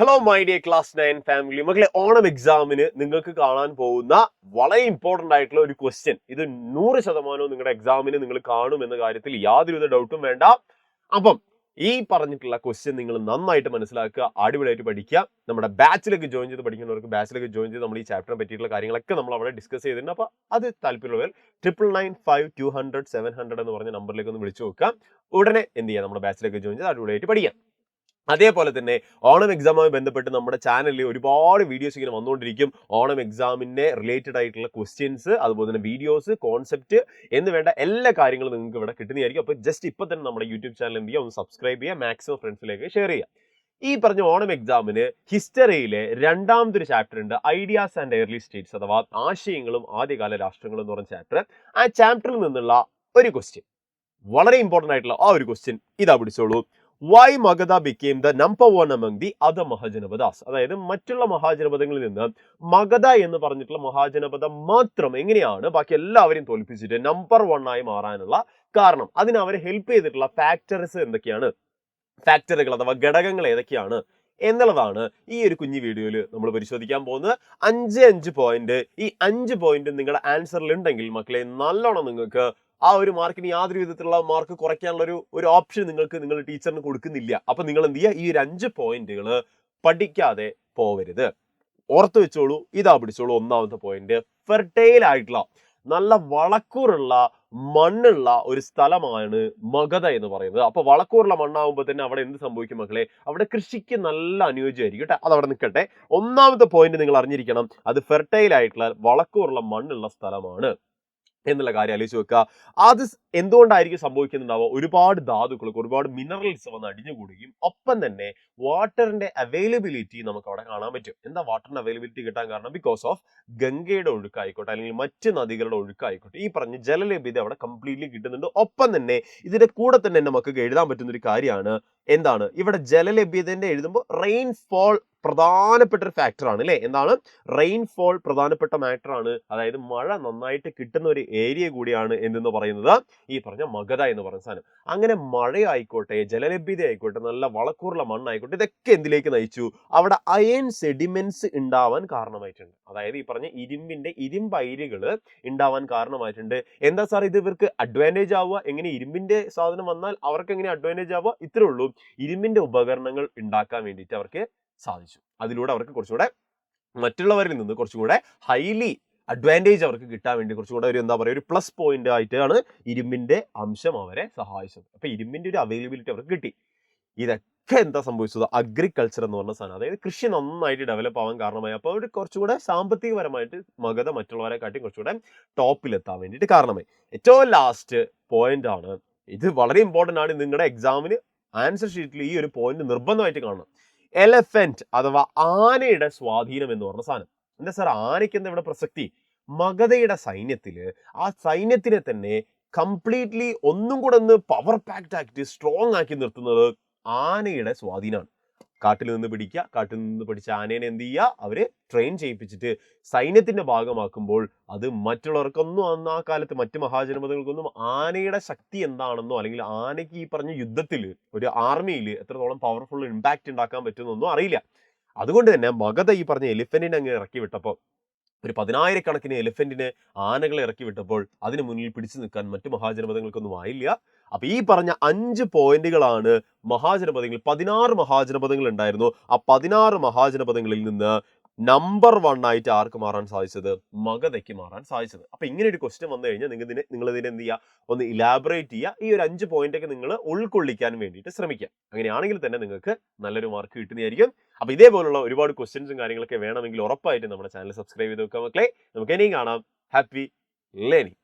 Hello my dear class 9 family മക്കളെ, ഓണം എക്സാമിന് നിങ്ങൾക്ക് കാണാൻ പോകുന്ന വളരെ ഇമ്പോർട്ടന്റ് ആയിട്ടുള്ള ഒരു ക്വസ്റ്റ്യൻ. ഇത് 100% നിങ്ങളുടെ എക്സാമിന് നിങ്ങൾ കാണും എന്ന കാര്യത്തിൽ യാതൊരുവിധ ഡൗട്ടും വേണ്ട. അപ്പം ഈ പറഞ്ഞിട്ടുള്ള ക്വസ്റ്റ്യൻ നിങ്ങൾ നന്നായിട്ട് മനസ്സിലാക്കുക, അടിപൊളിയായിട്ട് പഠിക്കുക. നമ്മുടെ ബാച്ചിലേക്ക് ജോയിൻ ചെയ്ത് പഠിക്കുന്നവർക്ക് ബാച്ചിലേക്ക് ജോയിൻ ചെയ്ത് നമ്മൾ ഈ ചാപ്റ്ററിനെ പറ്റിയിട്ടുള്ള കാര്യങ്ങളൊക്കെ നമ്മൾ അവിടെ ഡിസ്കസ് ചെയ്തിട്ടുണ്ട്. അപ്പോൾ അത് താല്പര്യമുള്ളവർ 9995200700 എന്ന് പറഞ്ഞ നമ്പറിലേക്ക് ഒന്ന് വിളിച്ചു നോക്കുക. ഉടനെ എന്ത് ചെയ്യുക, നമ്മുടെ ബാച്ചിലേക്ക് ജോയിൻ ചെയ്ത് അടിപൊളിയായിട്ട് പഠിക്കാം. അതേപോലെ തന്നെ ഓണം എക്സാമുമായി ബന്ധപ്പെട്ട് നമ്മുടെ ചാനലിൽ ഒരുപാട് വീഡിയോസ് ഇങ്ങനെ വന്നുകൊണ്ടിരിക്കും. ഓണം എക്സാമിന്റെ റിലേറ്റഡ് ആയിട്ടുള്ള ക്വസ്റ്റ്യൻസ്, അതുപോലെ തന്നെ വീഡിയോസ്, കോൺസെപ്റ്റ് എന്ന് വേണ്ട എല്ലാ കാര്യങ്ങളും നിങ്ങൾക്ക് ഇവിടെ കിട്ടുന്നതായിരിക്കും. അപ്പോൾ ജസ്റ്റ് ഇപ്പൊ തന്നെ നമ്മുടെ യൂട്യൂബ് ചാനൽ എന്ത് ചെയ്യുക, ഒന്ന് സബ്സ്ക്രൈബ് ചെയ്യുക, മാക്സിമം ഫ്രണ്ട്സിലേക്ക് ഷെയർ ചെയ്യുക. ഈ പറഞ്ഞ ഓണം എക്സാമിന് ഹിസ്റ്ററിയിലെ രണ്ടാമതൊരു ചാപ്റ്റർ ഉണ്ട്, ഐഡിയാസ് ആൻഡ് എയർലി സ്റ്റേറ്റ്സ് അഥവാ ആശയങ്ങളും ആദ്യകാല രാഷ്ട്രങ്ങളും എന്ന് പറഞ്ഞ ചാപ്റ്റർ. ആ ചാപ്റ്ററിൽ നിന്നുള്ള ഒരു ക്വസ്റ്റ്യൻ, വളരെ ഇമ്പോർട്ടന്റ് ആയിട്ടുള്ള ആ ഒരു ക്വസ്റ്റ്യൻ ഇതാ പിടിച്ചോളൂ. Why Magadha became the number 1 among the other മഹാജനപദാസ്. അതായത് മറ്റുള്ള മഹാജനപദങ്ങളിൽ നിന്ന് മഗധ എന്ന് പറഞ്ഞിട്ടുള്ള മഹാജനപദം മാത്രം എങ്ങനെയാണ് ബാക്കി എല്ലാവരെയും തോൽപ്പിച്ചിട്ട് നമ്പർ 1 ആയി മാറാനുള്ള കാരണം, അതിന് അവരെ ഹെൽപ്പ് ചെയ്തിട്ടുള്ള ഫാക്ടേഴ്സ് എന്തൊക്കെയാണ്, ഫാക്ടറുകൾ അഥവാ ഘടകങ്ങൾ ഏതൊക്കെയാണ് എന്നുള്ളതാണ് ഈ ഒരു കുഞ്ഞു വീഡിയോയിൽ നമ്മൾ പരിശോധിക്കാൻ പോകുന്നത്. 5 പോയിന്റ്. ഈ 5 പോയിന്റ് നിങ്ങളുടെ ആൻസറിൽ ഉണ്ടെങ്കിൽ മക്കളെ നല്ലോണം നിങ്ങൾക്ക് ആ ഒരു മാർക്കിന് യാതൊരു വിധത്തിലുള്ള മാർക്ക് കുറയ്ക്കാനുള്ള ഒരു ഓപ്ഷൻ നിങ്ങളുടെ ടീച്ചറിന് കൊടുക്കുന്നില്ല. അപ്പൊ നിങ്ങൾ എന്ത് ചെയ്യുക, ഈ ഒരു 5 പോയിന്റുകൾ പഠിക്കാതെ പോവരുത്. ഓർത്ത് വെച്ചോളൂ, ഇതാ പിടിച്ചോളൂ. ഒന്നാമത്തെ പോയിന്റ്, ഫെർട്ടൈൽ ആയിട്ടുള്ള നല്ല വളക്കൂറുള്ള മണ്ണുള്ള ഒരു സ്ഥലമാണ് മഗധ എന്ന് പറയുന്നത്. അപ്പൊ വളക്കൂറുള്ള മണ്ണാകുമ്പോൾ തന്നെ അവിടെ എന്ത് സംഭവിക്കും മക്കളെ, അവിടെ കൃഷിക്ക് നല്ല അനുയോജ്യമായിരിക്കും കേട്ടോ. അത് അവിടെ നിൽക്കട്ടെ. ഒന്നാമത്തെ പോയിന്റ് നിങ്ങൾ അറിഞ്ഞിരിക്കണം, അത് ഫെർട്ടൈൽ ആയിട്ടുള്ള വളക്കൂറുള്ള മണ്ണുള്ള സ്ഥലമാണ് എന്നുള്ള കാര്യം ആലോചിച്ച് വെക്കുക. അത് എന്തുകൊണ്ടായിരിക്കും സംഭവിക്കുന്നുണ്ടാവുക, ഒരുപാട് ധാതുക്കൾ, ഒരുപാട് മിനറൽസ് വന്ന് അടിഞ്ഞുകൂടുകയും ഒപ്പം തന്നെ വാട്ടറിന്റെ അവൈലബിലിറ്റി നമുക്ക് അവിടെ കാണാൻ പറ്റും. എന്താ വാട്ടറിന്റെ അവൈലബിലിറ്റി കിട്ടാൻ കാരണം, ബിക്കോസ് ഓഫ് ഗംഗയുടെ ഒഴുക്കായിക്കോട്ടെ അല്ലെങ്കിൽ മറ്റ് നദികളുടെ ഒഴുക്കായിക്കോട്ടെ, ഈ പറഞ്ഞ ജലലഭ്യത അവിടെ കംപ്ലീറ്റ്ലി കിട്ടുന്നുണ്ട്. ഒപ്പം തന്നെ ഇതിന്റെ കൂടെ തന്നെ നമുക്ക് എഴുതാൻ പറ്റുന്ന ഒരു കാര്യമാണ്, എന്താണ് ഇവിടെ ജലലഭ്യതന്റെ എഴുതുമ്പോൾ റെയിൻഫോൾ പ്രധാനപ്പെട്ട ഒരു ഫാക്ടർ ആണ് അല്ലെ. എന്താണ് റെയിൻഫോൾ പ്രധാനപ്പെട്ട മാറ്റർ ആണ്, അതായത് മഴ നന്നായിട്ട് കിട്ടുന്ന ഒരു ഏരിയ കൂടിയാണ് എന്ന് പറയുന്നത് ഈ പറഞ്ഞ മഗധ എന്ന് പറയുന്ന സാധനം. അങ്ങനെ മഴ ആയിക്കോട്ടെ, ജലലഭ്യത ആയിക്കോട്ടെ, നല്ല വളക്കൂറുള്ള മണ്ണായിക്കോട്ടെ, ഇതൊക്കെ എന്തിലേക്ക് നയിച്ചു, അവിടെ അയൺ സെഡിമെന്റ്സ് ഉണ്ടാവാൻ കാരണമായിട്ടുണ്ട്. അതായത് ഈ പറഞ്ഞ ഇരുമ്പയിരുകൾ ഉണ്ടാവാൻ കാരണമായിട്ടുണ്ട്. എന്താ സാർ ഇത് ഇവർക്ക് അഡ്വാൻറ്റേജ് ആവുക, എങ്ങനെ ഇരുമ്പിന്റെ സാധനം വന്നാൽ അവർക്ക് എങ്ങനെ അഡ്വാൻറ്റേജ് ആവുക, ഇത്രേ ഉള്ളൂ. ഇരുമ്പിന്റെ ഉപകരണങ്ങൾ ഉണ്ടാക്കാൻ വേണ്ടിയിട്ട് അവർക്ക് സാധിച്ചു. അതിലൂടെ അവർക്ക് കുറച്ചുകൂടെ മറ്റുള്ളവരിൽ നിന്ന് കുറച്ചുകൂടെ ഹൈലി അഡ്വാൻറ്റേജ് അവർക്ക് കിട്ടാൻ വേണ്ടി കുറച്ചുകൂടെ ഒരു എന്താ പറയുക, ഒരു പ്ലസ് പോയിന്റ് ആയിട്ടാണ് ഇരുമ്പിന്റെ അംശം അവരെ സഹായിച്ചത്. അപ്പൊ ഇരുമ്പിന്റെ ഒരു അവൈലബിലിറ്റി അവർക്ക് കിട്ടി. ഇതൊക്കെ എന്താ സംഭവിച്ചത്, അഗ്രികൾച്ചർ എന്ന് പറഞ്ഞ സാധനം, അതായത് കൃഷി നന്നായിട്ട് ഡെവലപ്പ് ആവാൻ കാരണമായി. അപ്പോൾ അവർ കുറച്ചുകൂടെ സാമ്പത്തികപരമായിട്ട് മഗധ മറ്റുള്ളവരെ കാട്ടി കുറച്ചുകൂടെ ടോപ്പിലെത്താൻ വേണ്ടിയിട്ട് കാരണമായി. ഏറ്റവും ലാസ്റ്റ് പോയിന്റ് ആണ്, ഇത് വളരെ ഇമ്പോർട്ടന്റ് ആണ്. നിങ്ങളുടെ എക്സാമിന് ആൻസർ ഷീറ്റിൽ ഈ ഒരു പോയിന്റ് നിർബന്ധമായിട്ട് കാണണം. എലഫന്റ് അഥവാ ആനയുടെ സ്വാധീനം എന്ന് പറഞ്ഞ സാധനം. എന്താ സാർ ആനയ്ക്ക് എന്താ ഇവിടെ പ്രസക്തി, മഗധയുടെ സൈന്യത്തില് ആ സൈന്യത്തിനെ തന്നെ കംപ്ലീറ്റ്ലി ഒന്നും കൂടെ ഒന്ന് പവർ പാക്ഡ് ആക്കി സ്ട്രോങ് ആക്കി നിർത്തുന്നത് ആനയുടെ സ്വാധീനമാണ്. കാട്ടിൽ നിന്ന് പിടിച്ച ആനേനെ എന്ത് ചെയ്യുക, അവര് ട്രെയിൻ ചെയ്യിപ്പിച്ചിട്ട് സൈന്യത്തിന്റെ ഭാഗമാക്കുമ്പോൾ അത് മറ്റുള്ളവർക്കൊന്നും അന്ന് ആ കാലത്ത് മറ്റ് മഹാജനപദങ്ങൾക്കൊന്നും ആനയുടെ ശക്തി എന്താണെന്നോ അല്ലെങ്കിൽ ആനയ്ക്ക് ഈ പറഞ്ഞ യുദ്ധത്തിൽ ഒരു ആർമിയിൽ എത്രത്തോളം പവർഫുൾ ഇമ്പാക്ട് ഉണ്ടാക്കാൻ പറ്റുമെന്നൊന്നും അറിയില്ല. അതുകൊണ്ട് തന്നെ മഗധ ഈ പറഞ്ഞ എലിഫന്റിനെ അങ്ങ് ഇറക്കി വിട്ടപ്പോൾ, ഒരു 10,000-കണക്കിന് എലിഫന്റിനെ ആനകളെ ഇറക്കി വിട്ടപ്പോൾ അതിന് മുന്നിൽ പിടിച്ചു നിൽക്കാൻ മറ്റു മഹാജനപദങ്ങൾക്കൊന്നും ആയില്ല. അപ്പൊ ഈ പറഞ്ഞ 5 പോയിന്റുകളാണ് മഹാജനപദങ്ങൾ, 16 മഹാജനപദങ്ങൾ ഉണ്ടായിരുന്നു. ആ 16 മഹാജനപദങ്ങളിൽ നിന്ന് നമ്പർ 1 ആയിട്ട് ആർക്ക് മാറാൻ സാധിച്ചത്, മഗധയ്ക്ക് മാറാൻ സാധിച്ചത്. അപ്പൊ ഇങ്ങനെ ഒരു ക്വസ്റ്റ്യൻ വന്നു കഴിഞ്ഞാൽ നിങ്ങൾ ഇതിനെ എന്ത് ചെയ്യുക, ഒന്ന് ഇലാബറേറ്റ് ചെയ്യുക. ഈ ഒരു 5 പോയിന്റ് ഒക്കെ നിങ്ങൾ ഉൾക്കൊള്ളിക്കാൻ വേണ്ടിയിട്ട് ശ്രമിക്കുക. അങ്ങനെയാണെങ്കിൽ തന്നെ നിങ്ങൾക്ക് നല്ലൊരു മാർക്ക് കിട്ടുന്നതായിരിക്കും. അപ്പൊ ഇതേപോലുള്ള ഒരുപാട് ക്വസ്റ്റ്യൻസും കാര്യങ്ങളൊക്കെ വേണമെങ്കിൽ ഉറപ്പായിട്ട് നമ്മുടെ ചാനൽ സബ്സ്ക്രൈബ് ചെയ്ത് വെക്കാം മക്കളെ. നമുക്ക് ഇനിയും കാണാം. Happy learning.